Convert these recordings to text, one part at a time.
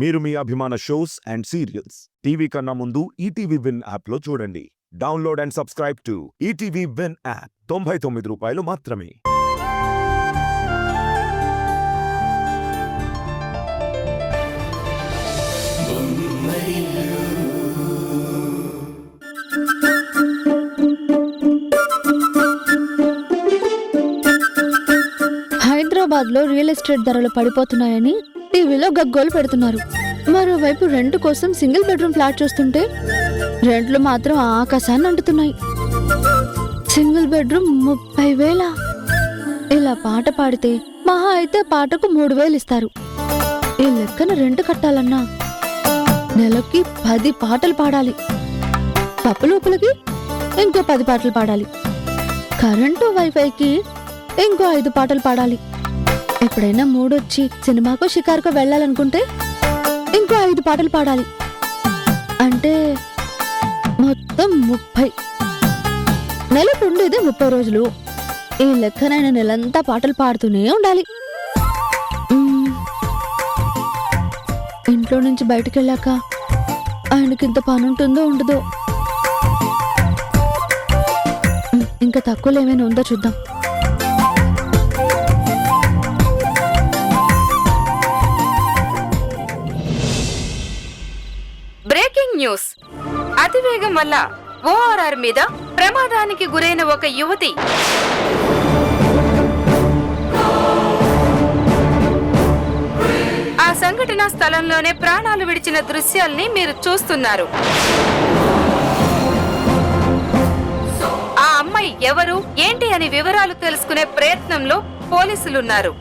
మీరు మీ అభిమాన shows and serials TV కన్నా ముందు ఈటీవీ విన్ యాప్లో చూడండి. Download and subscribe to ETV win app. 99 రూపాయలు మాత్రమే. హైదరాబాద్లో రియల్ ఎస్టేట్ ధరలు పడిపోతున్నాయని టీవీలో గగ్గోలు పెడుతున్నారు. మరోవైపు రెంట్ కోసం సింగిల్ బెడ్రూమ్ ఫ్లాట్ చూస్తుంటే రెంట్లు మాత్రం ఆకాశాన్ని అంటుతున్నాయి. Single bedroom 30,000. ఇలా పాట పాడితే మహా అయితే పాటకు 3,000 ఇస్తారు. ఈ లెక్కన రెంట్ కట్టాలన్నా నెలకి 10 పాటలు పాడాలి. పప్పులోపులకి ఇంకో 10 పాటలు పాడాలి. కరెంటు వైఫైకి ఇంకో 5 పాటలు పాడాలి. ఎప్పుడైనా మూడొచ్చి సినిమాకో షికారుకో వెళ్ళాలనుకుంటే ఇంకో 5 పాటలు పాడాలి. అంటే మొత్తం 30. నెలకు ఉండేదే 30 రోజులు. ఈ లెక్కనైన నెలంతా పాటలు పాడుతూనే ఉండాలి. ఇంట్లో నుంచి బయటకెళ్ళాక ఆయనకింత పని ఉంటుందో ఉండదో. ఇంకా తక్కువలో ఏమైనా ఉందో చూద్దాం. Breaking news. అతివేగం వల్ల ఓఆర్ఆర్ మీద ప్రమాదానికి గురైన ఒక యువతి. ఆ సంఘటనా స్థలంలోనే ప్రాణాలు విడిచిన దృశ్యాల్ని మీరు చూస్తున్నారు. ఆ అమ్మాయి ఎవరు ఏంటి అని వివరాలు తెలుసుకునే ప్రయత్నంలో పోలీసులున్నారు.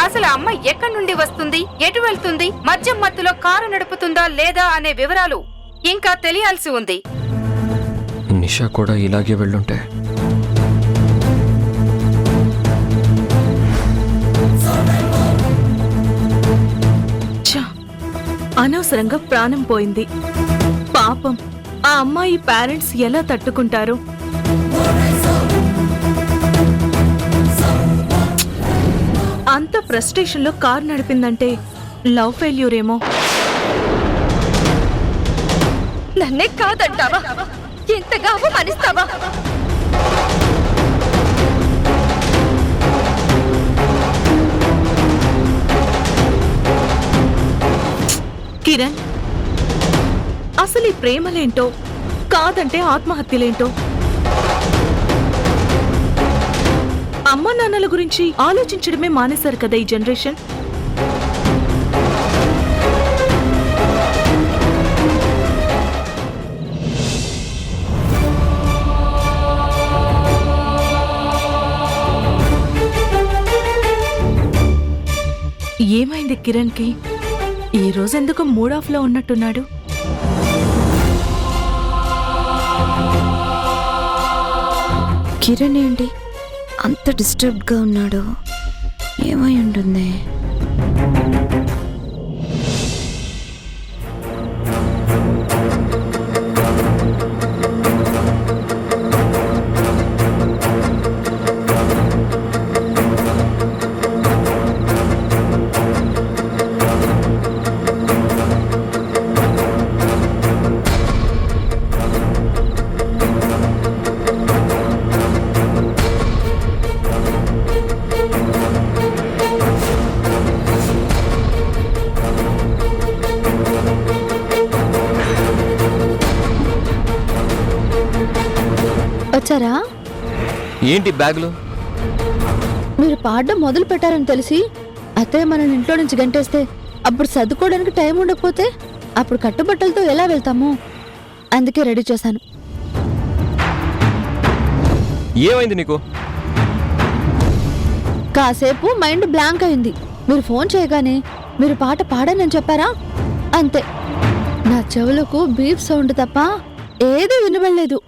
అసలు అమ్మాయి ఎక్కడి నుండి వస్తుంది, ఎటు వెళ్తుంది, మద్యం మత్తులో కారు నడుపుతుందా లేదా అనే వివరాలు ఇంకా తెలియాల్సి ఉంది. నిషా కూడా ఇలాగే వెళ్ళుంటే అనవసరంగా ప్రాణం పోయింది. పాపం ఆ అమ్మాయి పేరెంట్స్ ఎలా తట్టుకుంటారు? అంత ఫ్రస్ట్రేషన్ లో కార్ నడిపిందంటే లవ్ ఫెయిల్యూర్ ఏమో. నన్నే కాదంటావా? ఎంతగా అవమానిస్తావా? కిరణ్, అసలు ఈ ప్రేమలేంటో కాదంటే ఆత్మహత్యలేంటో. అమ్మా నాన్నల గురించి ఆలోచించడమే మానేశారు కదా ఈ జనరేషన్. ఏమైంది కిరణ్ కి? ఈ రోజు ఎందుకు మూడ్ ఆఫ్ లో ఉన్నట్టున్నాడు? కిరణ్ ఏంటి అంత డిస్టర్బ్డ్ గా ఉన్నాడు? ఏమై ఉంటుంది? వచ్చారా? ఏంటి బ్యాగులు? మీరు పాడడం మొదలు పెట్టారని తెలిసి అత్తయ్య మనల్ని ఇంట్లో నుంచి గంటేస్తే అప్పుడు సర్దుకోవడానికి టైం ఉండకపోతే అప్పుడు కట్టుబట్టలతో ఎలా వెళ్తాము? అందుకే రెడీ చేశాను. ఏమైంది నీకు? కాసేపు మైండ్ బ్లాంక్ అయింది. మీరు ఫోన్ చేయగానే మీరు పాట పాడనని చెప్పారా, అంతే. నా చెవులకు బీప్ సౌండ్ తప్ప ఏది వినబడలేదు.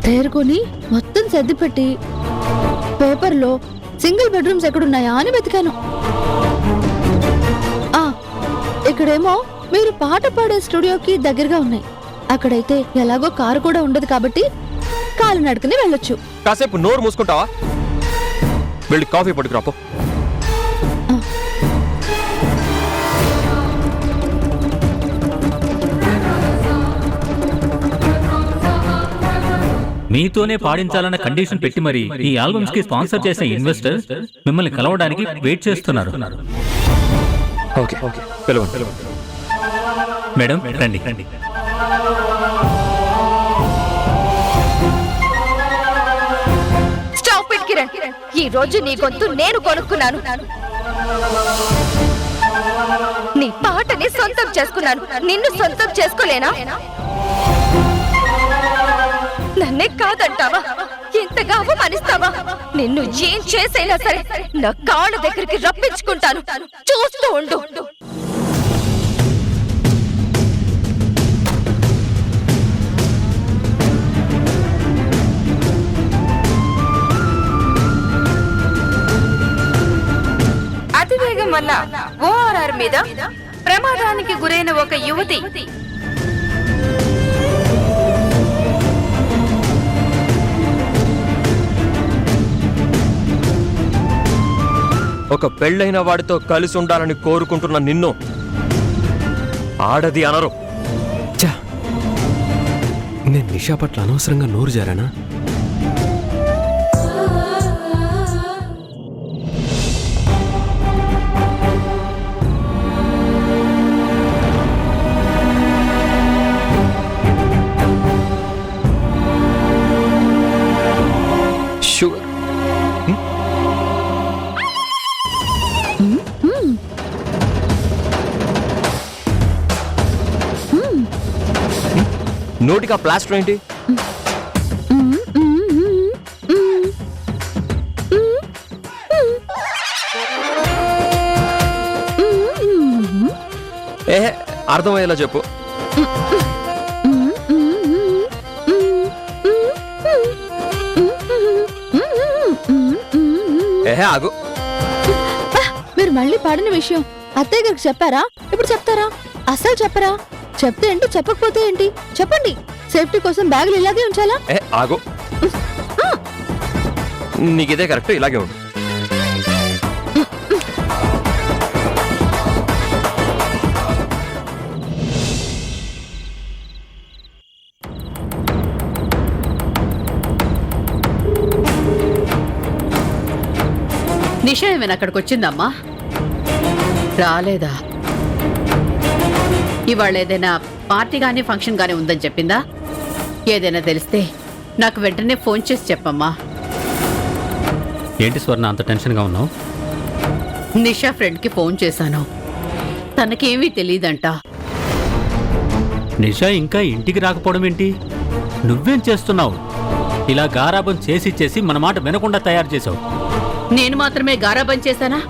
తేరుకొని మొత్తం సర్దిపెట్టి పేపర్లో సింగిల్ బెడ్రూమ్స్ ఎక్కడున్నాయా అని వెతికాను. ఇక్కడేమో మీరు పాట పాడే స్టూడియోకి దగ్గరగా ఉన్నాయి. అక్కడైతే ఎలాగో కారు కూడా ఉండదు కాబట్టి కాలు నడుకుని వెళ్ళొచ్చు. కాసేపు నోరు మూసుకుంటావా? వెళ్ళి కాఫీ పట్టుకురాపో. మీతోనే పాడించాలన్న కండిషన్ పెట్టి మరి ఈ ఆల్బమ్స్ కి స్పాన్సర్ చేసిన ఇన్వెస్టర్ మిమ్మల్ని కలవడానికి వెయిట్ చేస్తున్నారు. ఓకే పిలవండి. మేడం రండి. Stop it Kiran. ఈ రోజు నీ గొంతు నేను కొనుక్కున్నాను. నీ పాటని సొంతం చేసుకున్నాను. నిన్ను సొంతం చేసుకోలేనా? నన్నే కాదంటావా? ఇంతగా అవమానిస్తావా? నిన్ను ఏం చేసైనా సరే నా కాళ్ళ దగ్గరికి రప్పించుకుంటాను. చూస్తూ ఉండు. అతివేగం వల్ల ఓఆర్ఆర్ మీద ప్రమాదానికి గురైన ఒక యువతి ఒక పెళ్ళైన వాడితో కలిసి ఉండాలని కోరుకుంటున్న నిన్ను ఆడది అనరు. చా, నేను నిషా పట్ల అనవసరంగా నోరు జారానా? షూర్. నోటికి ఆ ప్లాస్టర్ ఏంటి? ఏ అర్థమయ్యేలా చెప్పు. ఏహే ఆగు. మీరు మళ్ళీ పాడిన విషయం అత్తయ్య గారికి చెప్పారా? ఇప్పుడు చెప్తారా? అసలు చెప్పరా? చెప్తే ఏంటి, చెప్పకపోతే ఏంటి? చెప్పండి. సేఫ్టీ కోసం బ్యాగులు ఇలాగే ఉంచాలా? ఏ ఆగు. నీకిదే కరెక్ట్, ఇలాగే ఉండు. నిషా ఏమైనా అక్కడికి వచ్చిందమ్మా? రాలేదా? ఇవాళ ఏదైనా పార్టీ గానీ ఫంక్షన్ గానీ ఉందని చెప్పిందా? ఏదైనా తెలిస్తే నాకు వెంటనే ఫోన్ చేసి చెప్పమ్మా. ఏంటి స్వర్ణ అంత టెన్షన్గా ఉన్నావు? నిషా ఫ్రెండ్కి ఫోన్ చేశాను. తనకేమీ తెలియదంట. నిషా ఇంకా ఇంటికి రాకపోవడం ఏంటి? నువ్వేం చేస్తున్నావు? ఇలా గారాబం చేసి చేసి మన మాట వినకుండా తయారు చేసావు. నేను మాత్రమే గారాబం చేశానా?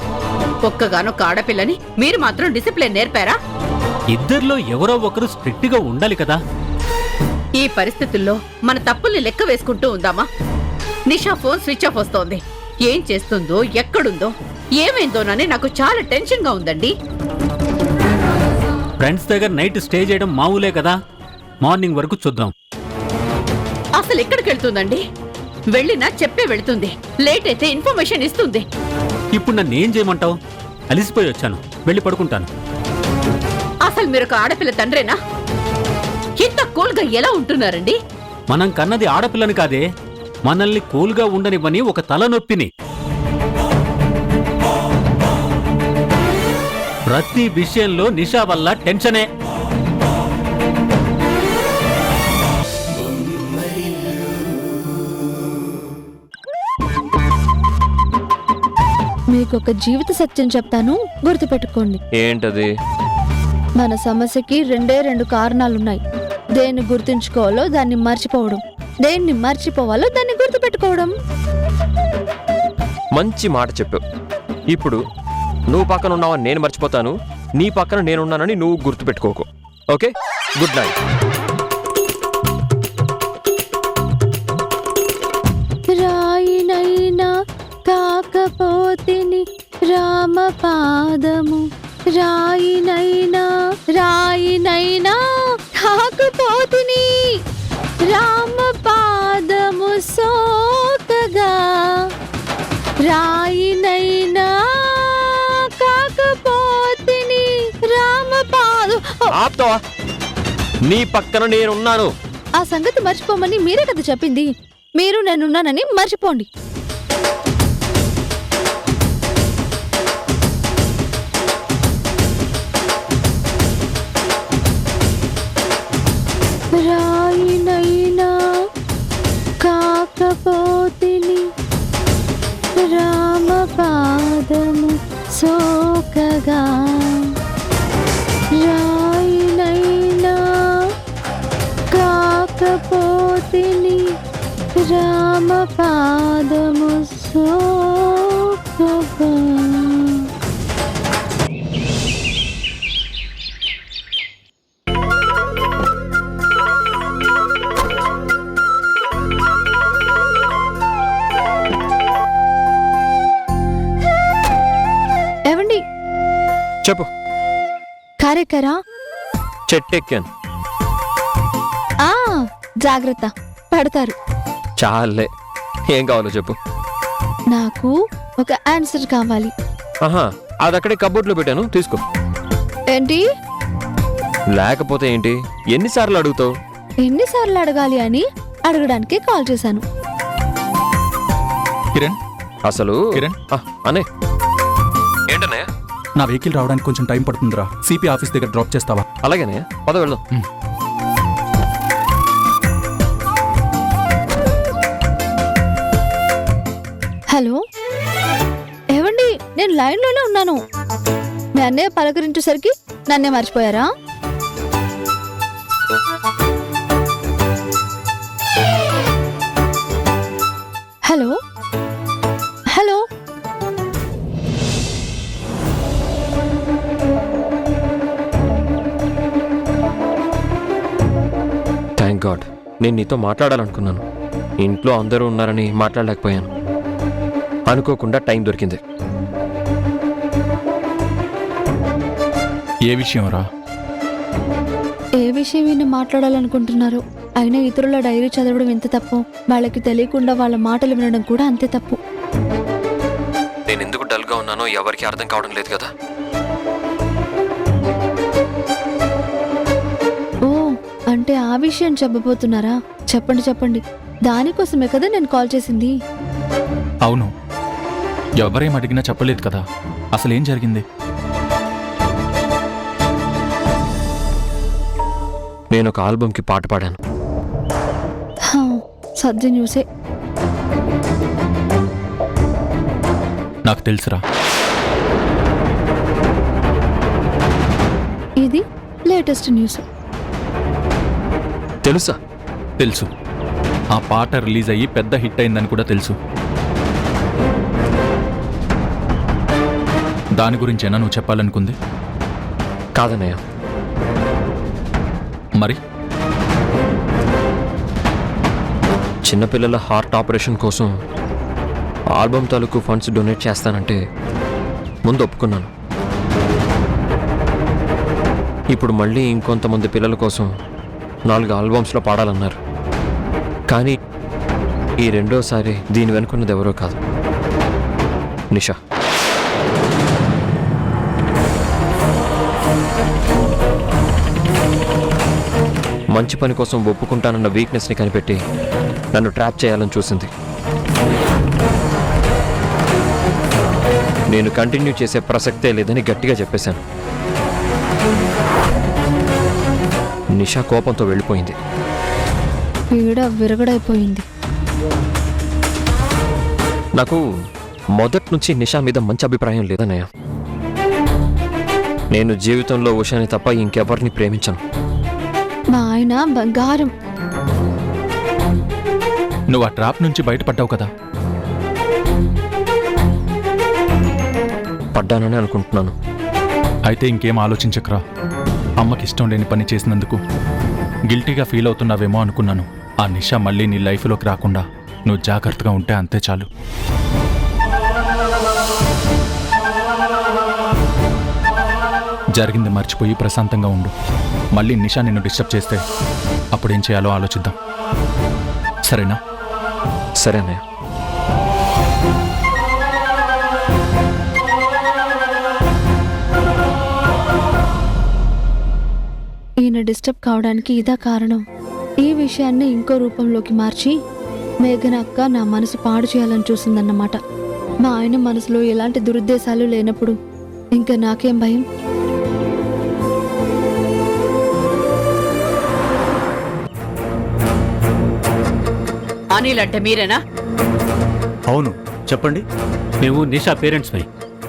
ఒక్కగానొక్క ఆడపిల్లని మీరు మాత్రం డిసిప్లిన్ నేర్పారా? ఇద్దరిలో ఎవరో ఒకరు స్ట్రిక్ట్ గా ఉండాలి కదా. ఈ పరిస్థితుల్లో మన తప్పుల్ని లెక్క వేసుకుంటూ ఉందామా? నిషా ఫోన్ స్విచ్ ఆఫ్ వస్తోంది. ఏం చేస్తుందో, ఎక్కడుందో, ఏమైందోనని నాకు చాలా టెన్షన్ గా ఉందండి. ఫ్రెండ్స్ దగ్గర నైట్ స్టే చేయడం మామూలే కదా. మార్నింగ్ వరకు చూద్దాం. అసలు ఎక్కడికి వెళ్తుందండి? వెళ్ళినా చెప్పే వెళ్తుంది. లేట్ అయితే ఇన్ఫర్మేషన్ ఇస్తుంది. ఇప్పుడు నన్ను ఏం చేయమంటావు? అలిసిపోయి వచ్చాను, వెళ్ళి పడుకుంటాను. అసలు మీరు ఒక ఆడపిల్ల తండ్రేనా? ఇంత కూల్ గా ఎలా ఉంటున్నారండి? మనం కన్నది ఆడపిల్లని కాదే, మనల్ని కూల్గా ఉండనివ్వని ఒక తలనొప్పిని. ప్రతి విషయంలో నిషా వల్ల టెన్షనే. మీకొక జీవిత సత్యం చెప్తాను, గుర్తుపెట్టుకోండి. ఏంటది? మన సమస్యకి రెండు కారణాలున్నాయి. దేన్ని గుర్తుంచుకోవాలో దాన్ని మర్చిపోవడం, దేన్ని మర్చిపోవాలో దాన్ని గుర్తుపెట్టుకోవడం. మంచి మాట చెప్పావు. ఇప్పుడు నువ్వు పక్కన ఉన్నావని నేను మర్చిపోతాను, నీ పక్కన నేనున్నానని నువ్వు గుర్తుపెట్టుకోకు. Okay, good night. రాయినైనా కాకపోతిని రామ పాదము, రాయినైనా కాకపోతిని రామ పాదము సోకగా, రాయి ఆపుతావా? నీ పక్కన నేనున్నాను. ఆ సంగతి మర్చిపోమని మీరే కదా చెప్పింది. మీరు నేనున్నానని మర్చిపోండి. రాయినైనా కాకపోతిని రామపాదము సోకగా, రాయినైనా కాకపోతిని రామపాదము సోకగా. ఏవండి, చెప్పు. కారెక్కరా? చెట్టెక్కాను. ఆ జాగ్రత్త, పడతారు. చాలే, ఏం కావాలో చెప్పు. నాకు ఒక ఆన్సర్ కావాలి. ఆహా, అది అక్కడే కబోర్డ్లో పెట్టాను, తీసుకో. ఏంటి? లేకపోతే ఏంటి? ఎన్నిసార్లు అడుగుతావు? ఎన్నిసార్లు అడగాలి అని అడగడానికి కాల్ చేశాను. కిరణ్, అసలు కిరణ్. అనే ఏంటనే? నా వెహికల్ రావడానికి కొంచెం టైం పడుతుందిరా. సిపి ఆఫీస్ దగ్గర డ్రాప్ చేస్తావా? అలాగేనే, పద వెళ్దాం. హలో ఏవండి, నేను లైన్లోనే ఉన్నాను. మీ అన్నయ్య పలకరించేసరికి నన్నే మర్చిపోయారా? హలో హలో, థ్యాంక్ గాడ్, నేను నీతో మాట్లాడాలనుకున్నాను. ఇంట్లో అందరూ ఉన్నారని మాట్లాడలేకపోయాను. అనుకోకుండా టైం దొరికింది. ఏ విషయం రా? ఏ విషయం విని మాట్లాడాలనుకుంటున్నారు? అయినా ఇతరుల డైరీ చదవడం ఎంత తప్పు, వాళ్ళకి తెలియకుండా వాళ్ళ మాటలు వినడం కూడా అంతే తప్పు. నేను ఎందుకు డల్గా ఉన్నానో ఎవరికి అర్థం కావడం లేదు కదా. ఓ, అంటే ఆ విషయం చెప్పబోతున్నారా? చెప్పండి చెప్పండి, దానికోసమే కదా నేను కాల్ చేసింది. అవును, ఎవరేం అడిగినా చెప్పలేదు కదా. అసలేం జరిగింది? నేను ఒక ఆల్బమ్కి పాట పాడాను. హా, సద్ది న్యూసే. నాకు తెలుసురా. ఇది లేటెస్ట్ న్యూస్. తెలుసా? తెలుసు. ఆ పాట రిలీజ్ అయ్యి పెద్ద హిట్ అయిందని కూడా తెలుసు. దాని గురించేనా నువ్వు చెప్పాలనుకుంది? కాదన్నయ్య. మరి చిన్నపిల్లల హార్ట్ ఆపరేషన్ కోసం ఆల్బమ్ తాలూకు ఫండ్స్ డొనేట్ చేస్తానంటే ముందు ఒప్పుకున్నాను. ఇప్పుడు మళ్ళీ ఇంకొంతమంది పిల్లల కోసం 4 ఆల్బమ్స్లో పాడాలన్నారు. కానీ ఈ రెండోసారి దీని వెనుకున్నది ఎవరో కాదు, నిషా. మంచి పని కోసం ఒప్పుకుంటానన్న వీక్నెస్ని కనిపెట్టి నన్ను ట్రాప్ చేయాలని చూసింది. నేను కంటిన్యూ చేసే ప్రసక్తే లేదని గట్టిగా చెప్పేశాను. నిషా కోపంతో వెళ్ళిపోయింది. పీడ విరగడైపోయింది. నాకు మొదటి నుంచి నిషా మీద మంచి అభిప్రాయం లేదన్నయ్య. నేను జీవితంలో ఉషాని తప్ప ఇంకెవరిని ప్రేమించను. మా ఆయన బంగారం. నువ్వు ఆ ట్రాప్ నుంచి బయటపడ్డావు కదా. పడ్డానని అనుకుంటున్నాను. అయితే ఇంకేం ఆలోచించకరా. అమ్మకి ఇష్టం లేని పని చేసినందుకు గిల్టీగా ఫీల్ అవుతున్నావేమో అనుకున్నాను. ఆ నిషా మళ్ళీ నీ లైఫ్లోకి రాకుండా నువ్వు జాగ్రత్తగా ఉంటే అంతే చాలు. జరిగింది మర్చిపోయి ప్రశాంతంగా ఉండు. మళ్ళీ నిషా నిన్ను డిస్టర్బ్ చేస్తే అప్పుడేం చేయాలో ఆలోచిద్దాం. సరేనా? సరే అన్నయ్య. నిన్న డిస్టర్బ్ కావడానికి ఇదా కారణం. ఈ విషయాన్ని ఇంకో రూపంలోకి మార్చి మేఘన అక్క నా మనసు పాడు చేయాలని చూసిందన్నమాట. మా ఆయన మనసులో ఎలాంటి దురుద్దేశాలు లేనప్పుడు ఇంకా నాకేం భయం? అనిల్ అంటే మీరేనా? అవును, చెప్పండి. మేము నిషా పేరెంట్స్ పై.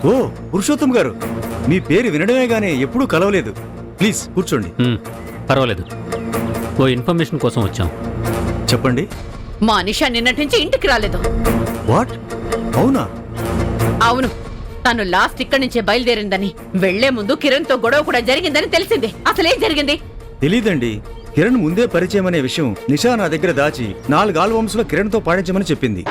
ఓ పురుషోత్తం గారు, మీ పేరు వినడమే గానీ ఎప్పుడూ కలవలేదు. ప్లీజ్ కూర్చోండి. పర్వాలేదు, ఓ ఇన్ఫర్మేషన్ కోసం వచ్చాం. చెప్పండి. మా నిషా నిన్నటి నుంచి ఇంటికి రాలేదు. వాట్? అవునా? అవును, తను లాస్ట్ ఇక్కడి నుంచే బయలుదేరిందని, వెళ్లే ముందు కిరణ్ తో గొడవ కూడా జరిగిందని తెలిసింది. అసలేం జరిగింది? తెలీదండి. కిరణ్ ముందే పరిచయం అనే విషయం నిషా నా దగ్గర దాచి 4 ఆల్బమ్స్ లో కిరణ్ తో పాడించమని చెప్పింది.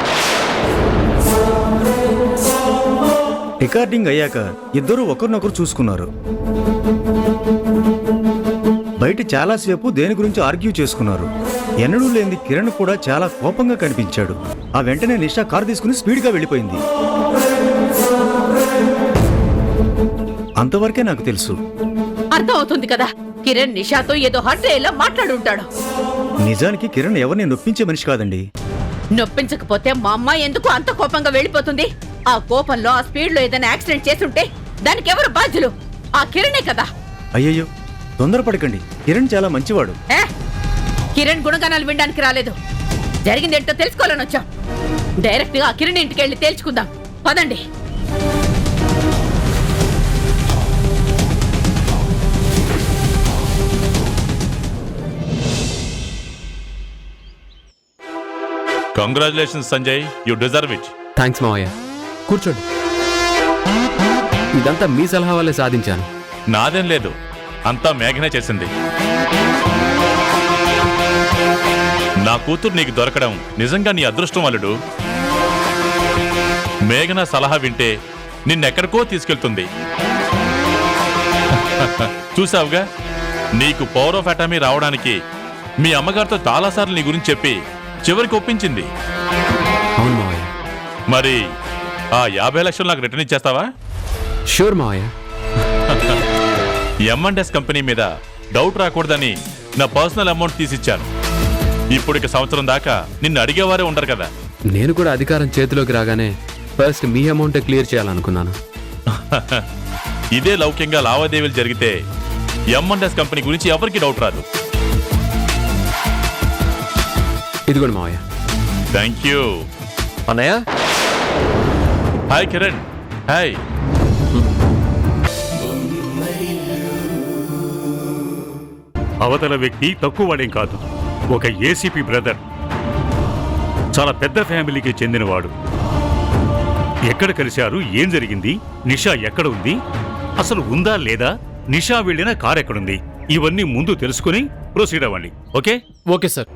రికార్డింగ్ అయ్యాక ఇద్దరూ ఒకరినొకరు చూసుకున్నారు. బయట చాలాసేపు దేని గురించి ఆర్గ్యూ చేసుకున్నారు. ఎన్నడూ లేని కిరణ్ కూడా చాలా కోపంగా కనిపించాడు. ఆ వెంటనే నిషా కారు తీసుకుని స్పీడ్గా వెళ్ళిపోయింది. అంతవరకే నాకు తెలుసు. అర్థం అవుతుంది కదా, కిరణ్ నిషాతో ఏదో హర్ట్ అయ్యేలా మాట్లాడుంటాడు. నిజానికి కిరణ్ ఎవరిని నొప్పించే మనిషి కాదండి. నొప్పించకపోతే మా అమ్మాయి ఎందుకు అంత కోపంగా వెళ్ళిపోతుంది? ఆ కోపంలో, ఆ స్పీడ్ లో ఏదైనా యాక్సిడెంట్ చేసుంటే దానికి ఎవరు బాధ్యులు? ఆ కిరణే కదా. అయ్యయ్యో, తొందరపడకండి. కిరణ్ చాలా మంచివాడు. కిరణ్ గుణగణాలు వినడానికి రాలేదు, జరిగిందేంటో తెలుసుకోవాలని వచ్చాం. డైరెక్ట్ గా ఆ కిరణ్ ఇంటికి వెళ్ళి తేల్చుకుందాం. పదండి. Congratulations Sanjay, you deserve it. Thanks మావయ్య. కూర్చోండి. ఇదంతా మీ సలహా వల్లే సాధించాను. నాదేం లేదు, అంతా మేఘనే చేసింది. నా కూతురు నీకు దొరకడం నిజంగా నీ అదృష్టం అల్లుడు. మేఘన సలహా వింటే నిన్నెక్కడికో తీసుకెళ్తుంది. చూసావుగా, నీకు పవర్ ఆఫ్ అటామీ రావడానికి మీ అమ్మగారితో చాలాసార్లు నీ గురించి చెప్పి చివరికి ఒప్పించింది. అవును మావయ్య. మరి ఆ 50 లక్షలు నాకు రిటర్న్ ఇచ్చేస్తావా? షూర్ మావయ్య. M&S కంపెనీ మీద డౌట్ రాకూడదని నా పర్సనల్ అమౌంట్ తీసిచ్చాను. ఇప్పుడు ఇక సంవత్సరం దాకా నిన్ను అడిగేవారే ఉండరు కదా. నేను కూడా అధికారం చేతిలోకి రాగానే ఫస్ట్ మీ అమౌంట్ క్లియర్ చేయాలనుకున్నాను. ఇదే లౌక్యంగా లావాదేవీలు జరిగితే M&S కంపెనీ గురించి ఎవరికి డౌట్ రాదు. ఇదిగోండి మావయ్య. థ్యాంక్ యూ అన్నయ్య. హాయ్ కిరణ్. హాయ్. అవతల వ్యక్తి తక్కువవాడేం కాదు, ఒక ఏసీపీ బ్రదర్. చాలా పెద్ద ఫ్యామిలీకి చెందినవాడు. ఎక్కడ కలిశారు? ఏం జరిగింది? నిషా ఎక్కడ ఉంది? అసలు ఉందా లేదా? నిషా వెళ్ళిన కార్ ఎక్కడుంది? ఇవన్నీ ముందు తెలుసుకుని ప్రొసీడ్ అవ్వండి. Okay? Okay sir.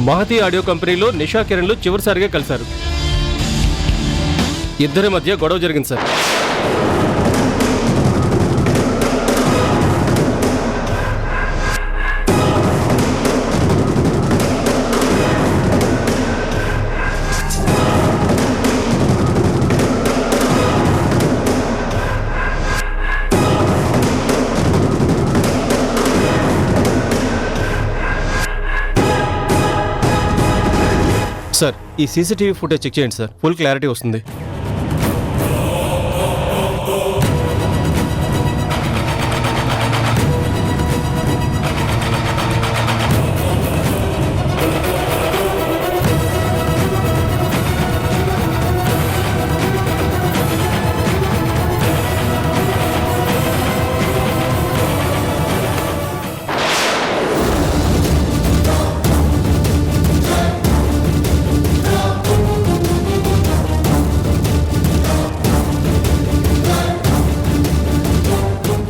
Mahathi audio కంపెనీలో నిషా కిరణ్లు చివరిసారిగా కలిశారు. ఇద్దరి మధ్య గొడవ జరిగింది సార్. ఈ సీసీటీవీ ఫుటేజ్ చెక్ చేయండి సార్, ఫుల్ క్లారిటీ వస్తుంది.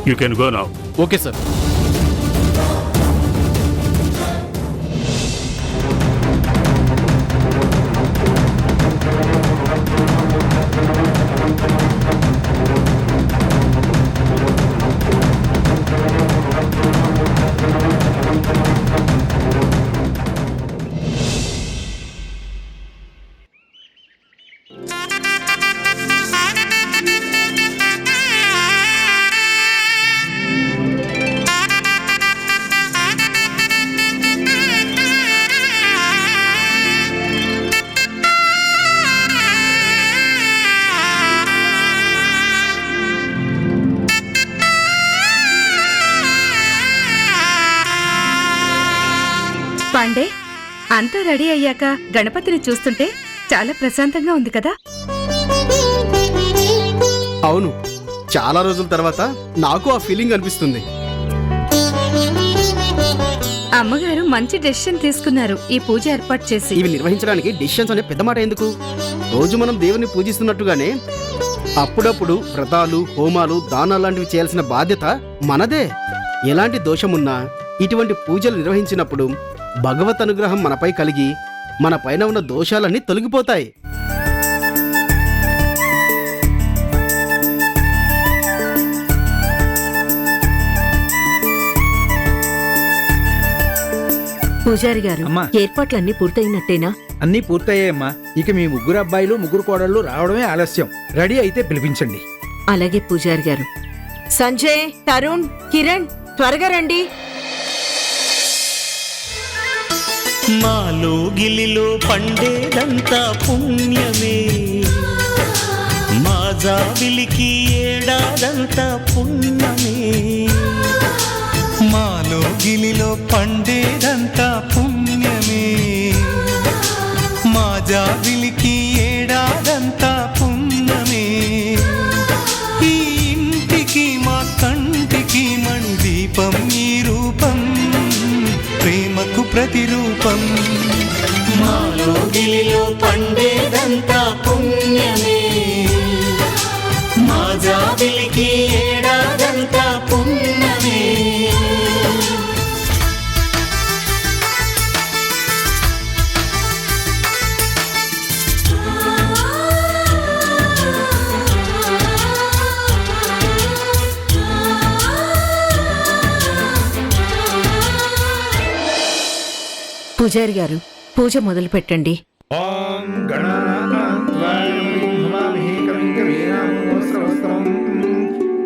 You can go now. Okay sir. Pandey, అంతా రెడీ అయ్యాక గణపతిని చూస్తుంటే చాలా ప్రశాంతంగా ఉంది కదా? అవును, చాలా రోజుల తర్వాత నాకు ఆ ఫీలింగ్ అనిపిస్తుంది. అమ్మగారు మంచి డెసిషన్ తీసుకున్నారు ఈ పూజ ఏర్పాటు చేసి. ఇవి నిర్వహించడానికి డిసిషన్స్ అనే పెద్ద మాట ఎందుకు? రోజు మనం దేవుని పూజిస్తున్నట్టుగానే అప్పుడప్పుడు వ్రతాలు, హోమాలు, దానాలు లాంటివి చేయాల్సిన బాధ్యత మనదే. ఎలాంటి దోషమున్నా ఇటువంటి పూజలు నిర్వహించినప్పుడు భగవత్ అనుగ్రహం మనపై కలిగి మన పైన ఉన్న దోషాలన్నీ తొలగిపోతాయి. పూజారి గారు, ఏర్పాట్లన్నీ పూర్తయినట్టేనా? అన్నీ పూర్తయ్యాయమ్మా. ఇక మీ ముగ్గురు అబ్బాయిలు, ముగ్గురు కోడళ్ళు రావడమే ఆలస్యం. రెడీ అయితే పిలిపించండి. అలాగే పూజారి గారు. సంజయ్, తరుణ్, కిరణ్, త్వరగా రండి. మాలో గిలిలో పండేదంతా పుణ్యమే, మా జాబిలికి ఏడాదంతా పుణ్యమే. మాలో గిలిలో పండేదంతా పుణ్యమే, మా జాబిలికి ఏడాదంతా పుణ్యమే. ఈ ఇంటికి మా కంటికి మణి దీపం ఈ రూపం, ప్రేమకు ప్రతిరూపం. మాలో గిలిలో పండేదంతా పుణ్యమే, మా జాబిలికి ఏడాదంతా పుణ్యమే. పూజారి గారు, పూజ మొదలు పెట్టండి. ఓం గణానాం త్వా నమామి కవిం కవీనాం వస్త్రవస్త్రం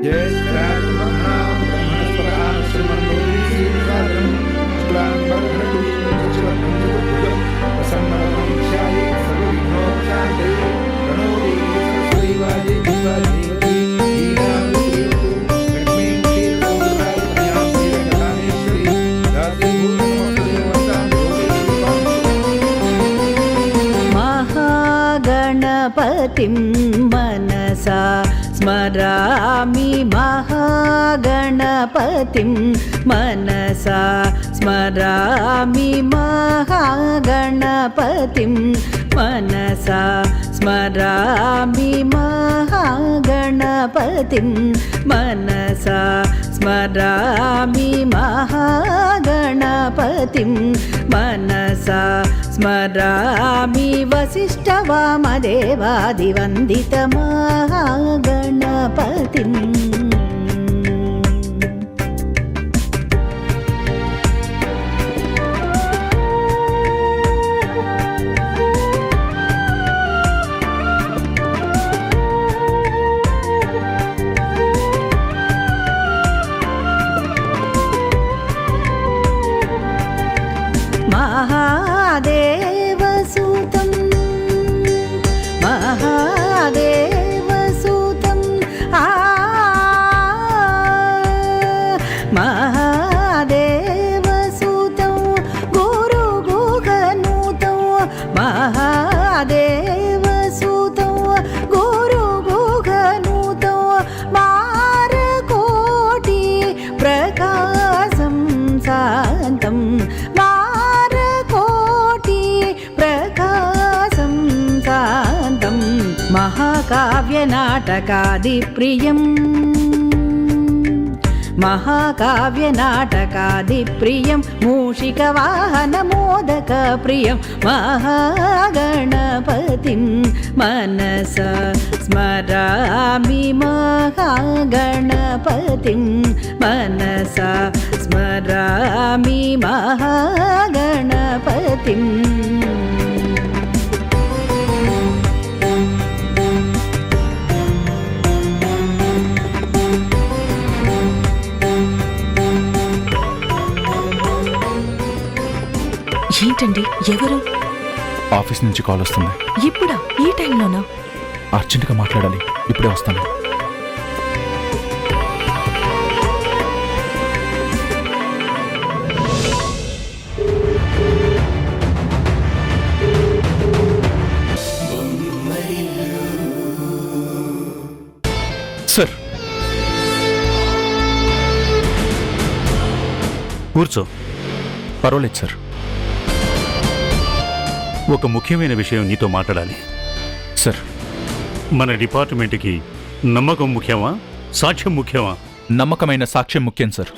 జయశ్రీరామ్ బ్రహ్మణాం బ్రహ్మణస్పదాం శ్రీమన్మోదీశ్వరం శుక్లాం వరదనటు చతుర్భుజం చతుర్భుజం ప్రసన్నవదనం ధ్యాయే సర్వవిఘ్నోపశాంతయే. ప్రణో దేవీ సరస్వతీ వాజే దేవదేవతీ ధీరాం శ్రీయతు లక్ష్మీం క్షీరసముద్రాయ కన్యాం శ్రీరంగదానేశ్వరీ దాసీ భూతనమస్తదేవతాం మహాగణపతిం మనసా స్మరామి, మహాగణపతిం మనసా స్మరామి, మహాగణపతిం మనసా స్మరామి, మహాగణపతిం మనసా స్మరామి, మహాగణపతిం మనసా స్మరామి. వసిష్ఠవామదేవాదివందిత మహాగణపతిం. మహాదేవసుతం నాటకాదిప్రియం महाकाव्यनाटकादिप्रियं मूषिकवाहनमोदकप्रियं महागणपतिं मनसा स्मरामि महागणपतिं मनसा स्मरामि महागणपतिम् ఏంటండి ఎవరు? ఆఫీస్ నుంచి కాల్ వస్తుంది. ఇప్పుడా? ఈ టైంలోనా? అర్జెంటుగా మాట్లాడాలి, ఇప్పుడే వస్తాను. సార్ కూర్చో. పర్వాలేదు సార్. ఒక ముఖ్యమైన విషయం నీతో మాట్లాడాలి. సార్, మన డిపార్ట్మెంట్కి నమ్మకం ముఖ్యమా, సాక్ష్యం ముఖ్యమా? నమ్మకమైన సాక్ష్యం ముఖ్యం సార్.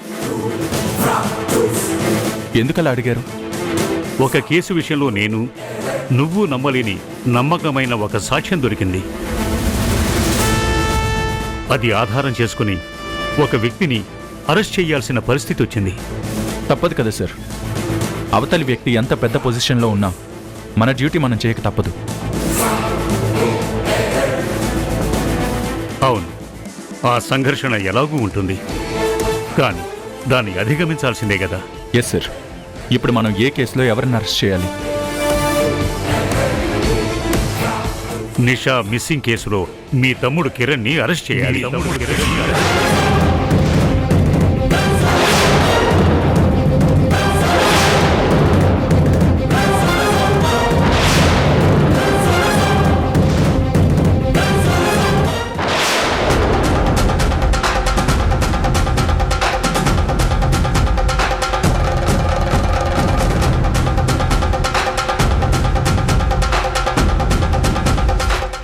ఎందుకలా అడిగారు? ఒక కేసు విషయంలో నువ్వు నమ్మలేని నమ్మకమైన ఒక సాక్ష్యం దొరికింది. అది ఆధారం చేసుకుని ఒక వ్యక్తిని అరెస్ట్ చేయాల్సిన పరిస్థితి వచ్చింది. తప్పదు కదా సార్. అవతలి వ్యక్తి ఎంత పెద్ద పొజిషన్లో ఉన్నా మన డ్యూటీ మనం చేయక తప్పదు. అవును, ఆ సంఘర్షణ ఎలాగూ ఉంటుంది, కానీ దాన్ని అధిగమించాల్సిందే కదా. Yes sir. ఇప్పుడు మనం ఏ కేసులో ఎవరిని అరెస్ట్ చేయాలి? నిషా మిస్సింగ్ కేసులో మీ తమ్ముడు కిరణ్ని అరెస్ట్ చేయాలి.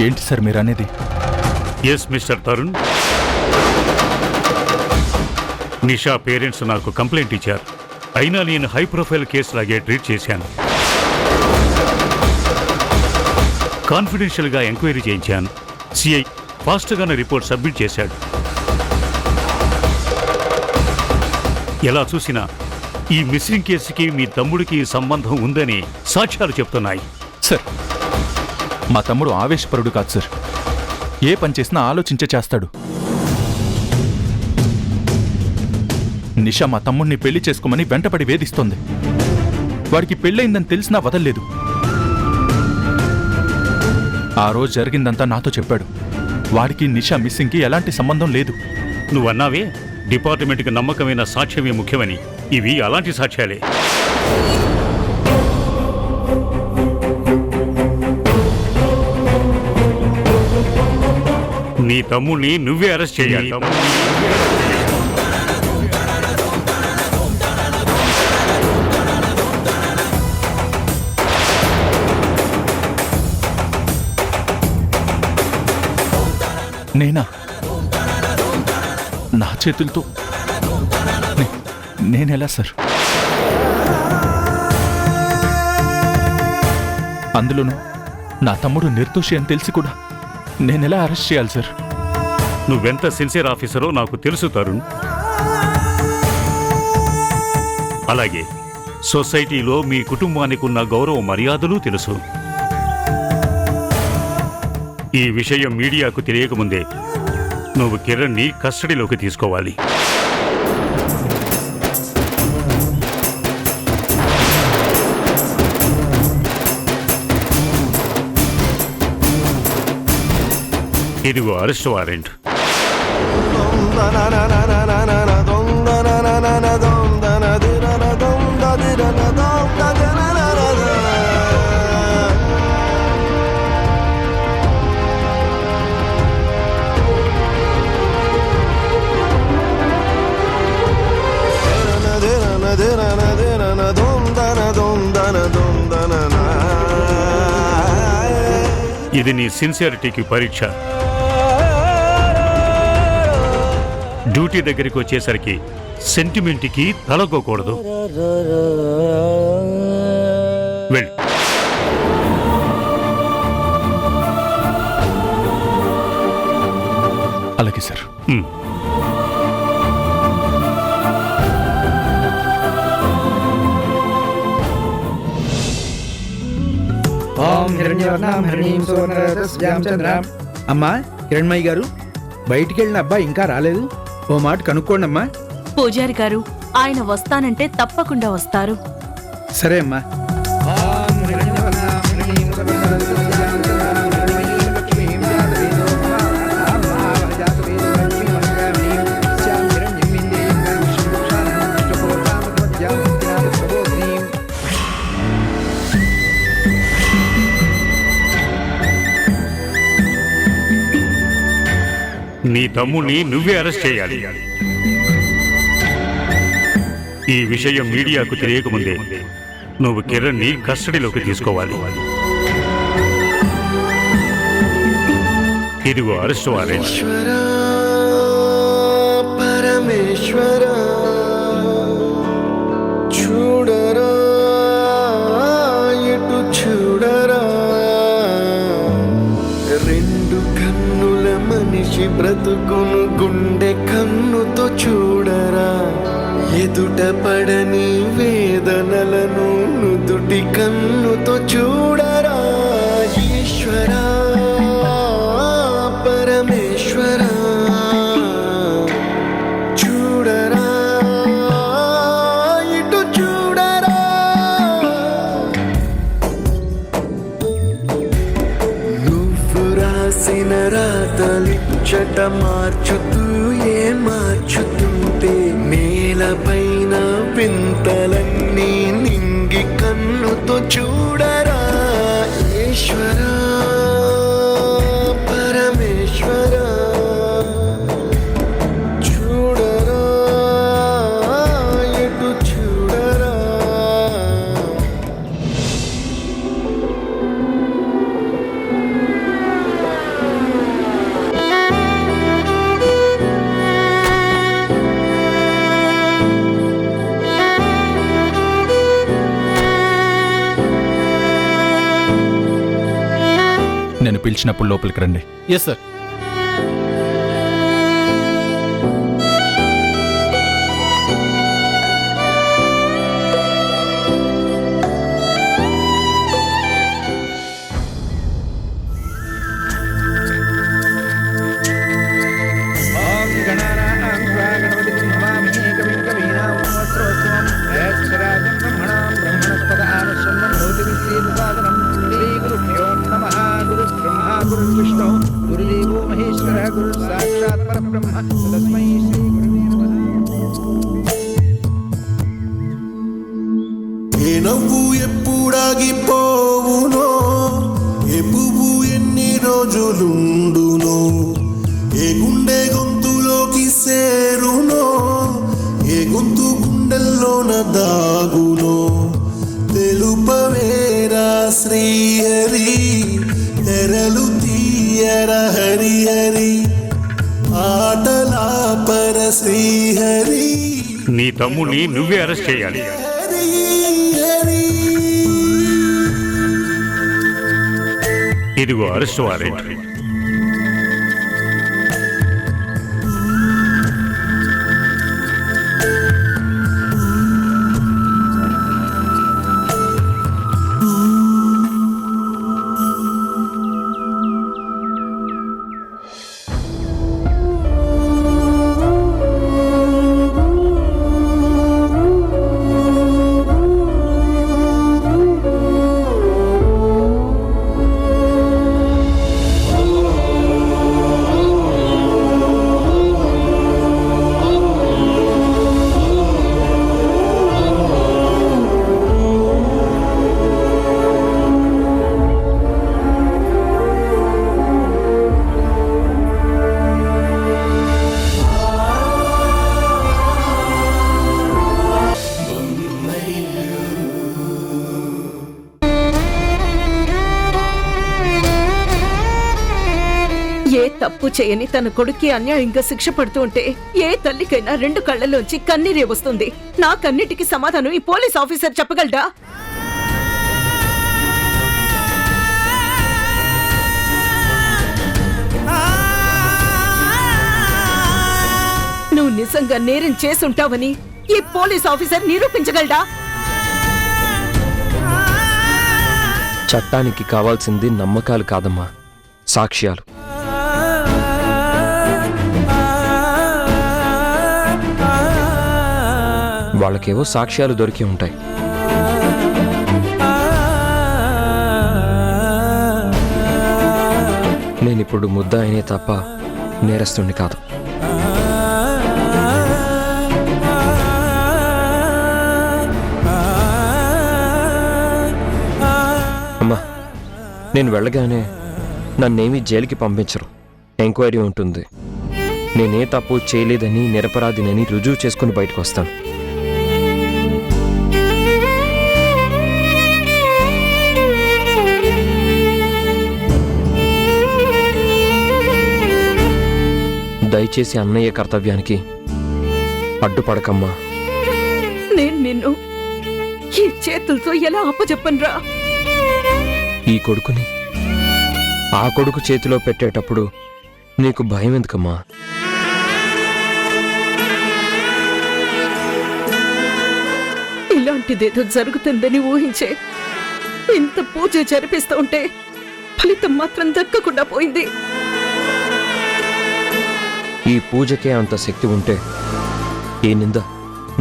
ఏంటి సార్ మీరు అనేది? ఎస్ మిస్టర్ తరుణ్, నిషా పేరెంట్స్ నాకు కంప్లైంట్ ఇచ్చారు. అయినా నేను హై ప్రొఫైల్ కేసు లాగే ట్రీట్ చేశాను. కాన్ఫిడెన్షియల్గా ఎంక్వైరీ చేయించాను. సిఐ ఫాస్ట్గానే రిపోర్ట్ సబ్మిట్ చేశాడు. ఎలా చూసినా ఈ మిస్సింగ్ కేసుకి మీ తమ్ముడికి సంబంధం ఉందని సాక్ష్యాలు చెప్తున్నాయి. సార్, మా తమ్ముడు ఆవేశపరుడు కాదు సార్. ఏ పని చేసినా ఆలోచించే చేస్తాడు. నిషా మా తమ్ముడిని పెళ్లి చేసుకోమని వెంటపడి వేధిస్తోంది. వాడికి పెళ్ళయిందని తెలిసినా వదల్లేదు. ఆ రోజు జరిగిందంతా నాతో చెప్పాడు. వాడికి నిషా మిస్సింగ్కి ఎలాంటి సంబంధం లేదు. నువ్వన్నావే డిపార్ట్మెంట్కి నమ్మకమైన సాక్ష్యమే ముఖ్యమని. ఇవి అలాంటి సాక్ష్యాలే. నీ తమ్ముడిని నువ్వే అరెస్ట్ చేయాలి. నేనా? నా చేతులతో నేనెలా సార్? అందులోనూ నా తమ్ముడు నిర్దోషి అని తెలిసి కూడా నేనెలా అరెస్ట్ చేయాలి సార్? నువ్వెంత సిన్సియర్ ఆఫీసరో నాకు తెలుసు తరుణ్. అలాగే సొసైటీలో మీ కుటుంబానికి ఉన్న గౌరవ మర్యాదలు తెలుసు. ఈ విషయం మీడియాకు తెలియకముందే నువ్వు కిరణ్ని కస్టడీలోకి తీసుకోవాలి. ఇదిగో అరెస్ట్ వారెంట్. ఇది నీ సిన్సియారిటీకి పరీక్ష. డ్యూటీ దగ్గరికి వచ్చేసరికి సెంటిమెంట్కి తలగోకూడదు. వెళ్ళు. అలాగే సార్. అమ్మా కిరణ్మయ్య గారు, బయటికి వెళ్ళిన అబ్బాయి ఇంకా రాలేదు. ఓ మాట కనుక్కోండి అమ్మా. పూజారి గారు, ఆయన వస్తానంటే తప్పకుండా వస్తారు. సరే అమ్మా. నీ తమ్ముణ్ణి నువ్వే అరెస్ట్ చేయాలి. ఈ విషయం మీడియాకు తెలియకముందే నువ్వు కిరణ్ని కస్టడీలోకి తీసుకోవాలి. ఇదిగో అరెస్ట్ వారెంట్. పరమేశ్వర చూడరా, ఎటు చూడరా, రెండు కన్నుల మనిషి బ్రతుకును గుండె కన్నుతో చూడరా, ఎదుట పడని వేదనలను నుదుటి కన్నుతో చూడరా. ఈశ్వరా పరమేశ్వర చూడరా, ఇటు చూడరా. నువ్వు రాసిన రాతలిచ్చట మార్చుతూ మార్చుతుంటే నేలపైన వింతలన్నీ నింగి కన్నుతో చూడరా. ఈశ్వరా పరమేశ్వర చూడరా, ఎటు చూడరా. నేను పిలిచినప్పుడు లోపలికి రండి. Yes sir. విష్ణు గురుదేవో మహేశ్వర గురు సాక్షాత్ పరబ్రహ్మ తస్మై శ్రీ గురువే నమః. ఏ నవ్వు ఎప్పుడాగిపోవునో, ఏ పువ్వు ఎన్ని రోజులుండునో, ఏ గుండె గొంతులోకి సేరునో, ఏ గొంతు గుండెల్లోన దాగునో, తెలుపవేరా శ్రీహరి, తెరలు తీయర హరిహరి, ఆటలాపర శ్రీహరి. నీ తమ్ముణ్ణి నువ్వే అరెస్ట్ చేయాలి. ఇదిగో అరెస్ట్ వారెంట్. ఓ చేయని తన కొడుక్కి అన్యాయంగా శిక్ష పడుతూ ఉంటే ఏ తల్లికైనా 2 కళ్ళలోంచి కన్నీరే వస్తుంది. నా కన్నిటికి సమాధానం ఈ పోలీస్ ఆఫీసర్ చెప్పగలడా? నువ్వు నిజంగా నేరం చేసుంటావని ఈ పోలీస్ ఆఫీసర్ నిరూపించగలడా? చట్టానికి కావాల్సింది నమ్మకాలు కాదమ్మా, సాక్ష్యాలు. వాళ్ళకేవో సాక్ష్యాలు దొరికి ఉంటాయి. నేనిప్పుడు ముద్దాయినే తప్ప నేరస్తుణ్ణి కాదు. అమ్మా, నేను వెళ్ళగానే నన్నేమీ జైలుకి పంపించరు. ఎంక్వైరీ ఉంటుంది. నేనే తప్పు చేయలేదని, నిరపరాధినని రుజువు చేసుకుని బయటకు వస్తాను. దయచేసి అన్నయ్య కర్తవ్యానికి అడ్డుపడకమ్మా. నేను నిన్ను ఈ చేతులతో ఎలా అప్పచెప్పనురా? ఈ కొడుకుని ఆ కొడుకు చేతిలో పెట్టేటప్పుడు నీకు భయం ఎందుకమ్మా? ఇలాంటిదేదో జరుగుతుందని ఊహించే ఇంత పూజ జరిపిస్తూ ఉంటే ఫలితం మాత్రం దక్కకుండా పోయింది. ఈ పూజకే అంత శక్తి ఉంటే ఈ నింద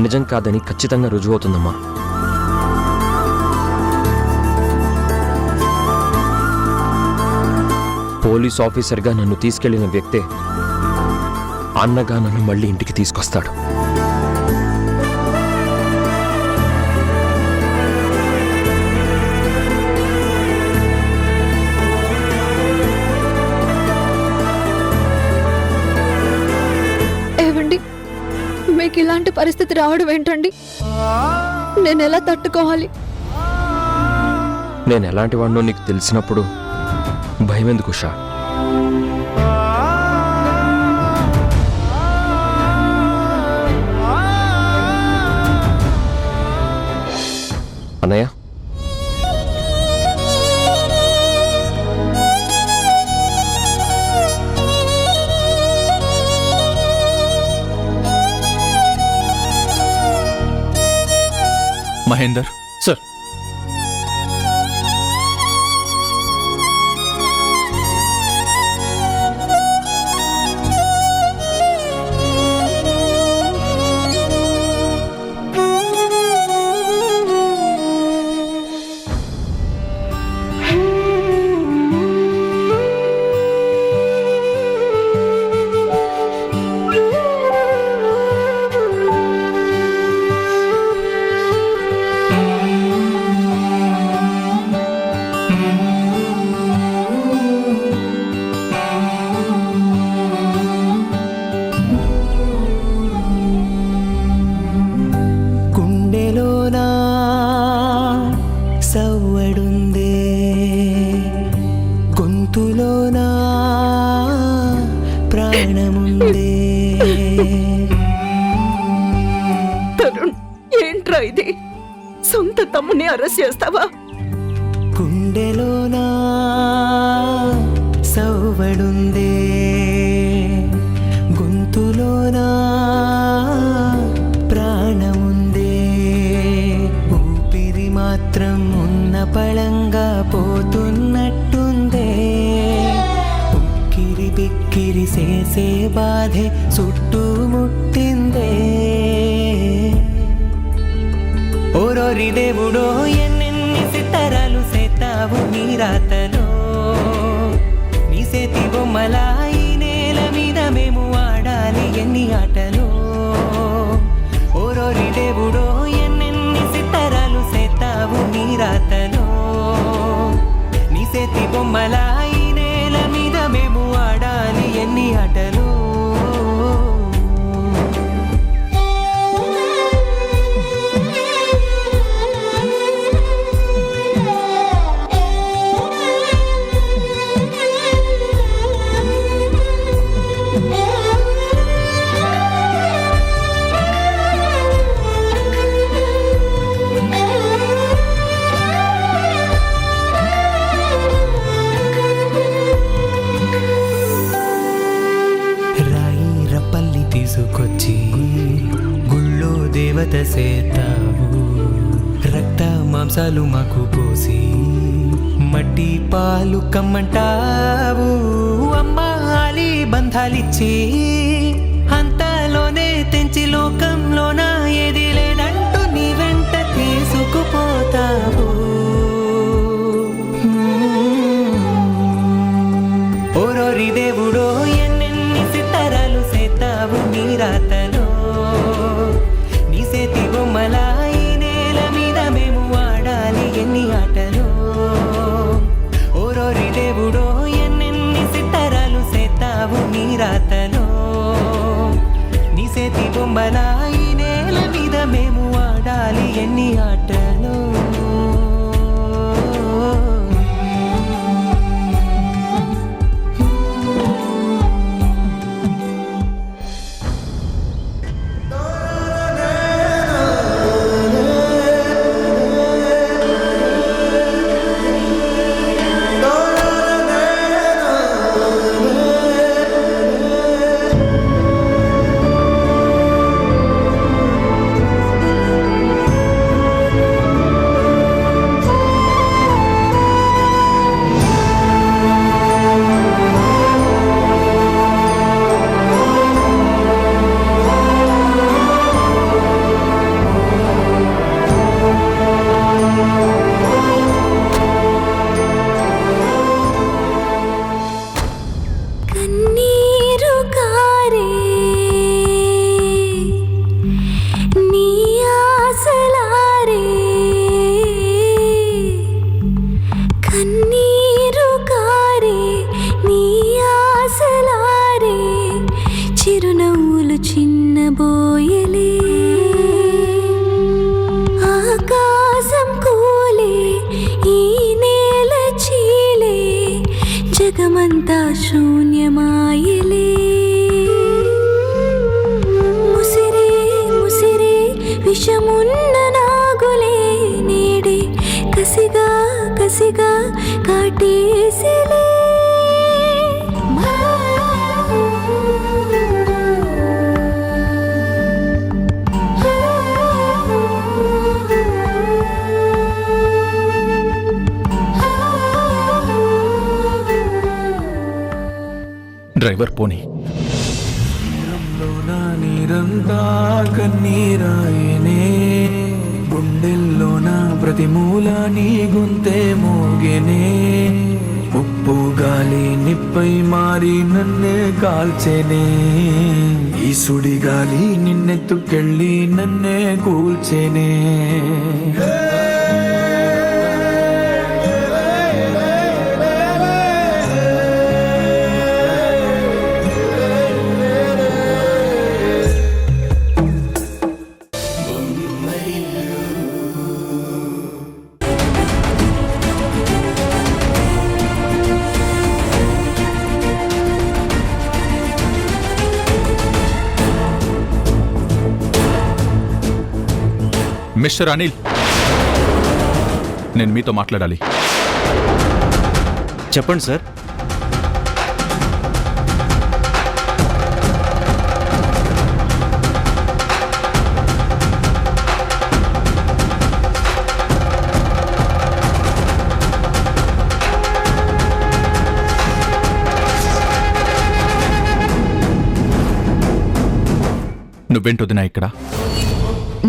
నిజం కాదని ఖచ్చితంగా రుజువవుతుందమ్మా. పోలీస్ ఆఫీసర్గా నన్ను తీసుకెళ్లిన వ్యక్తే అన్నగా నన్ను మళ్ళీ ఇంటికి తీసుకొస్తాడు. ఏవండి, మీకు ఇలాంటి పరిస్థితి రావడం ఏంటండి? నేను ఎలా తట్టుకోవాలి? నేను ఎలాంటి వాడినో నీకు తెలిసినప్పుడు భయం ఎందుకు ఉషా? అన్నయ్య, మహేందర్ సార్. గుండెలోనా సవ్వడుందే, గొంతులోనా ప్రాణముందే. తరుణ్, ఏంట్రా ఇది? సొంత తమ్ముని అరెస్ట్ చేస్తావా? గుండెలోనా సవ్వడుందే, గొంతులోనా ప్రాణముందే. ఊపిరి మాత్రం ఉన్న పళంగా పోతున్నట్టుందే. ఉక్కిరి బిక్కిరి చేసే బాధే చుట్టుముట్టిందే. ఓరోరి దేవుడో, ఎన్నెన్ని సితారాలు సేతావు నీ రాతలో. నీ చేతి బొమ్మలా ఈ నేల మీద మేము ఆడాలి ఎన్ని ఆటలో. ఓరోరి దేవుడో, ఎన్నెన్ని సితారాలు సేతావు నీ రాతలో. నీ చేతి బొమ్మలా ఈ నేల మీద మేము ఆడాలి ఎన్ని ఆటలో. తీసుకొచ్చి గుళ్ళో దేవత సేతావు, రక్త మాంసాలు మాకు పోసి మట్టి పాలు కమ్మంటావు. అమ్మాలి బంధాలిచ్చి అంతలోనే తెంచి లోకంలోన ఏది లేదంటూ నీ వెంట తీసుకుపోతావు. ఓరోరి దేవుడో ఎన్నెన్ని సితారాలు సేతావు నీ రాతలో, నీ సేతి బొమ్మల ఈ నేల మీద మేము ఆడాలి ఎన్ని ఆటలో. ఓరోరి దేవుడో ఎన్నెన్ని సితారాలు సేతావు నీ రాతలో, నీ సేతి బొమ్మల ఈ నేల మీద మేము ఆడాలి ఎన్ని ఆటలో. జగమంతా శూన్యమాయలే, ముసిరే ముసిరే విషమున్న నాగులే నేడే కసిగా కసిగా కాటేసిలే. డ్రైవర్ పోనీ. నీరంతా కన్నీరాయనే, గుండెల్లోన ప్రతి మూల నీ గొంతే మోగెనే. ఉప్పు గాలి నిప్పై మారి నన్నే కాల్చెనే, ఈ సుడి గాలి నిన్నెత్తుకెళ్ళి నన్నే కూల్చెనే. మిస్టర్ అనిల్, నేను మీతో మాట్లాడాలి. చెప్పండి సార్. నువ్వేంటొదినా ఇక్కడ?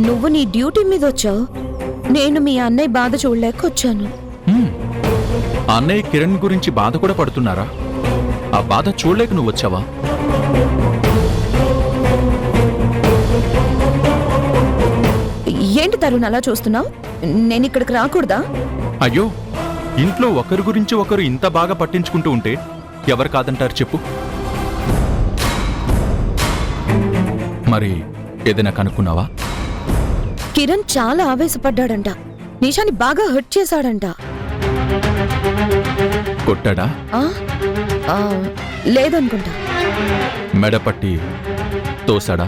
నువ్వు నీ డ్యూటీ మీద వచ్చావు, నేను మీ అన్నయ్య బాధ చూడలేక వచ్చాను. అన్నయ్య కిరణ్ గురించి బాధ కూడా పడుతున్నారా? ఆ బాధ చూడలేక నువ్వు వచ్చావా? ఏంటి తరుణ్ అలా చూస్తున్నావు? నేను ఇక్కడికి రాకూడదా? అయ్యో, ఇంట్లో ఒకరి గురించి ఒకరు ఇంత బాగా పట్టించుకుంటూ ఉంటే ఎవరు కాదంటారు చెప్పు? మరి ఏదైనా కనుక్కున్నావా? కిరణ్ చాలా ఆవేశపడ్డాడంట, నిషాని బాగా హర్ట్ చేశాడంట. కొట్టాడా? లేదనుకుంటా. మెడపట్టి తోసాడా?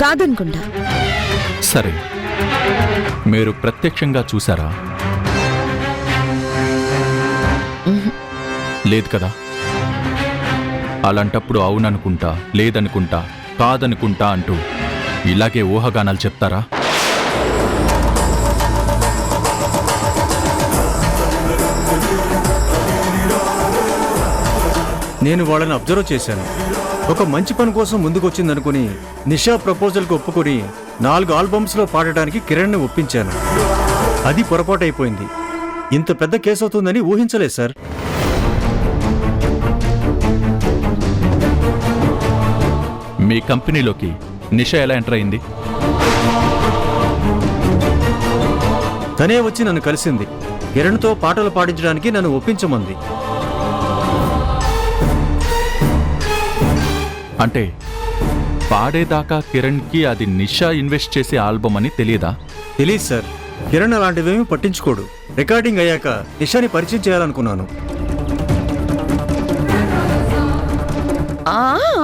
కాదనుకుంటా. సరే, మీరు ప్రత్యక్షంగా చూసారా? లేదు కదా. అలాంటప్పుడు అవుననుకుంటా, లేదనుకుంటా, కాదనుకుంటా అంటూ ఇలాగే ఊహాగానాలు చెప్తారా? నేను వాళ్ళని అబ్జర్వ్ చేశాను. ఒక మంచి పని కోసం ముందుకొచ్చిందనుకుని నిషా ప్రపోజల్కి ఒప్పుకొని 4 ఆల్బమ్స్లో పాడడానికి కిరణ్ని ఒప్పించాను. అది పొరపాటైపోయింది. ఇంత పెద్ద కేసు అవుతుందని ఊహించలేదు సార్. మీ కంపెనీలోకి నిషా ఎలా ఎంటర్ అయింది? తనే వచ్చి నన్ను కలిసింది. కిరణ్తో పాటలు పాడించడానికి నన్ను ఒప్పించమంది. అంటే పాడేదాకా కిరణ్కి అది నిషా ఇన్వెస్ట్ చేసే ఆల్బమ్ అని తెలియదా? తెలీదు సార్. కిరణ్ అలాంటివేమీ పట్టించుకోడు. రికార్డింగ్ అయ్యాక నిషాని పరిచయం చేయాలనుకున్నాను.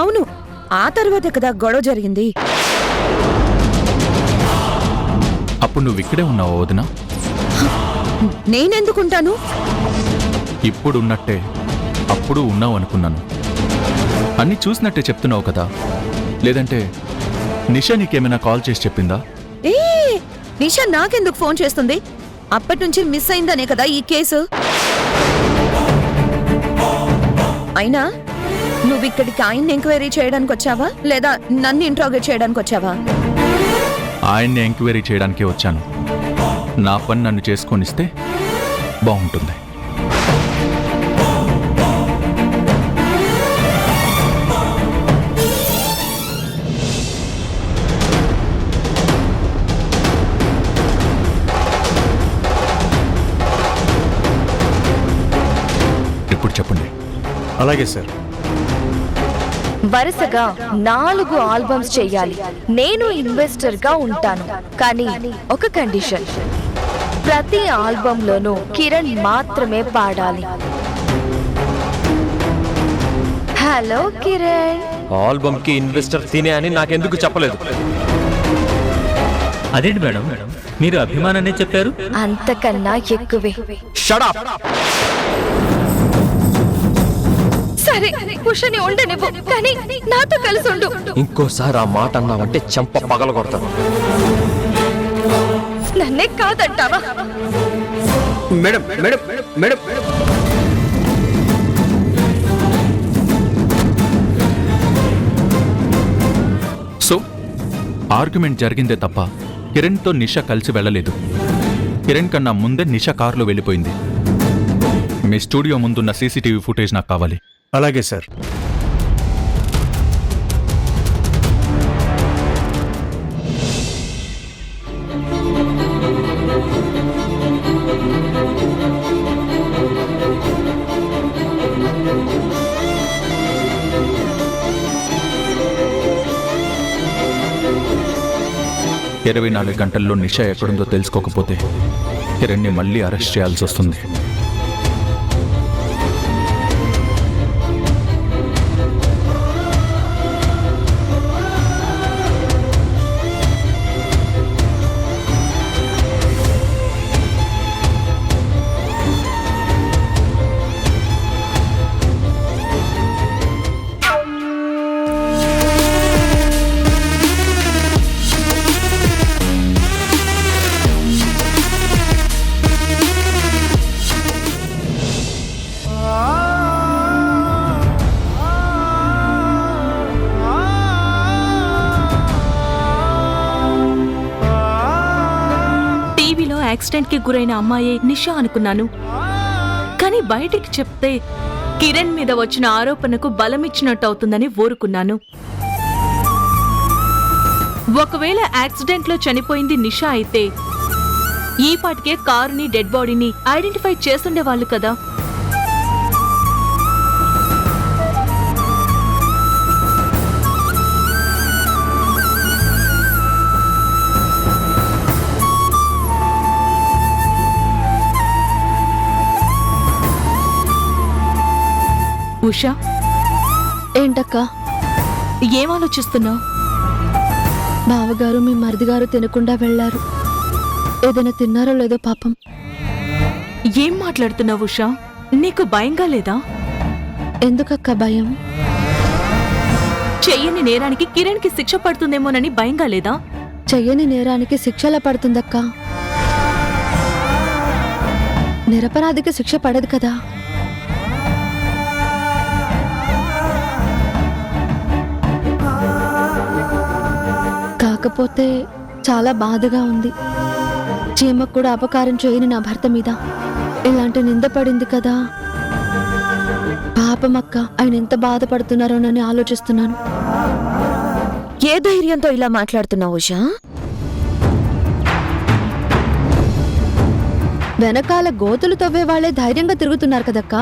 అవును, ఆ తర్వాత కదా గొడవ జరిగింది. అప్పుడు నువ్వు ఇక్కడే ఉన్నావు వదినా? నేనెందుకుంటాను? ఇప్పుడున్నట్టే అప్పుడు ఉన్నావు అనుకున్నాను. అన్నీ చూసినట్టే చెప్తున్నావు కదా? లేదంటే నిషా నీకేమైనా కాల్ చేసి చెప్పిందా? నిషా నాకెందుకు ఫోన్ చేస్తుంది? అప్పటి నుంచి మిస్ అయిందనే కదా ఈ కేసు. అయినా నువ్వు ఇక్కడికి ఆయన్ని ఎంక్వైరీ చేయడానికి వచ్చావా, లేదా నన్ను ఇంట్రాగేట్ చేయడానికి వచ్చావా? ఆయన్ని ఎంక్వైరీ చేయడానికే వచ్చాను. నా పని నన్ను చేసుకొనిస్తే బాగుంటుంది. ఇప్పుడు చెప్పండి. అలాగే సార్. వరుసగా 4 ఆల్బమ్స్ చెయ్యాలి. నేను ఇన్వెస్టర్ గా ఉంటాను, కానీ ఒక కండిషన్. ప్రతి ఆల్బంలోనూ కిరణ్ మాత్రమే పాడాలి. హలో కిరణ్. ఆల్బమ్కి ఇన్వెస్టర్ తినే అని నాకెందుకు చెప్పలేదు? అదేంటి మేడం, మీరు అభిమానాన్ని చెప్పారు? అంతకన్నా ఎక్కువే. Shut up. సరే, ఉషని ఉండనివ్వు, కానీ నాతో కలిసి ఉండు. ఇంకోసారి ఆ మాట అన్నావంటే చెంప పగలగొడతాను. నన్నే కాదంటావా? Madam madam madam so argument జరిగిందే తప్ప కిరణ్తో నిషా కలిసి వెళ్ళలేదు. కిరణ్ కన్నా ముందే నిషా కారులో వెళ్ళిపోయింది. మీ స్టూడియో ముందున్న సీసీటీవీ ఫుటేజ్ నాకు కావాలి. అలాగే సార్. ఇరవై 24 గంటల్లో నిషా ఎక్కడుందో తెలుసుకోకపోతే కిరణ్ని మళ్ళీ అరెస్ట్ చేయాల్సి వస్తుంది. యాక్సిడెంట్ కి గురైన అమ్మాయే నిషా అనుకున్నాను. కానీ బయటికి చెప్తే కిరణ్ మీద వచ్చిన ఆరోపణకు బలమిచ్చినట్టు అవుతుందని ఊరుకున్నాను. ఒకవేళ యాక్సిడెంట్ లో చనిపోయింది నిషా అయితే ఈ పాటికే కారుని, డెడ్ బాడీని ఐడెంటిఫై చేస్తుండేవాళ్ళు కదా. ఉషా, ఏంటక్కా ఏం ఆలోచిస్తున్నావు? బావగారు మీ మరిదిగారు తినకుండా వెళ్లారు. ఏదైనా తిన్నారో లేదో పాపం. ఏం మాట్లాడుతున్నావు ఉషా? నీకు భయంగా లేదా? ఎందుకక్క భయం? చెయ్యని నేరానికి కిరణ్ కి శిక్ష పడుతుందేమోనని భయంగా లేదా? చెయ్యని నేరానికి శిక్ష ఎలా పడుతుందక్కా? నిరపరాధికి శిక్ష పడదు కదా. కాకపోతే చాలా బాధగా ఉంది. చీమకు కూడా అపకారం చేయని నా భర్త మీద ఇలాంటి నింద పడింది కదా. పాపమక్క, ఆయన ఎంత బాధపడుతున్నారోనని ఆలోచిస్తున్నాను. ఏ ధైర్యంతో ఇలా మాట్లాడుతున్నావు ఉషా? వెనకాల గోతులు తవ్వే వాళ్లే ధైర్యంగా తిరుగుతున్నారు కదక్కా.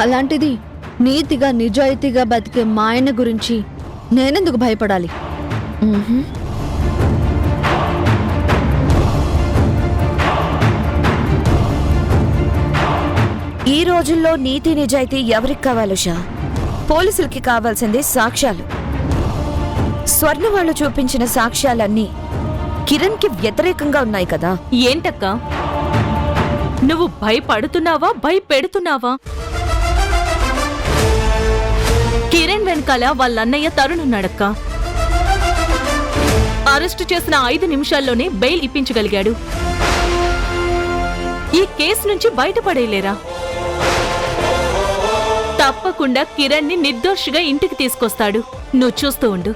అలాంటిది నీతిగా నిజాయితీగా బతికే మా ఆయన గురించి నేనెందుకు భయపడాలి? ఈ రోజుల్లో నీతి నిజాయితీ ఎవరికి కావాలి ఉషా? పోలీసులకి కావాల్సింది సాక్ష్యాలు. స్వర్ణ వాళ్ళు చూపించిన సాక్ష్యాలన్నీ కిరణ్ కి వ్యతిరేకంగా ఉన్నాయి కదా. ఏంటక్కా, నువ్వు భయపడుతున్నావా భయపెడుతున్నావా? కిరణ్ వెనకాల వాళ్ళన్నయ్య తరుణ్ ఉన్నాడక్కా. అరెస్టు చేసిన 5 నిమిషాల్లోనే బెయిల్ ఇప్పించగలిగాడు. ఈ కేసు నుంచి బయటపడేలేరా? తప్పకుండా కిరణ్ ని నిర్దోషిగా ఇంటికి తీసుకొస్తాడు. నువ్వు చూస్తూ ఉండు.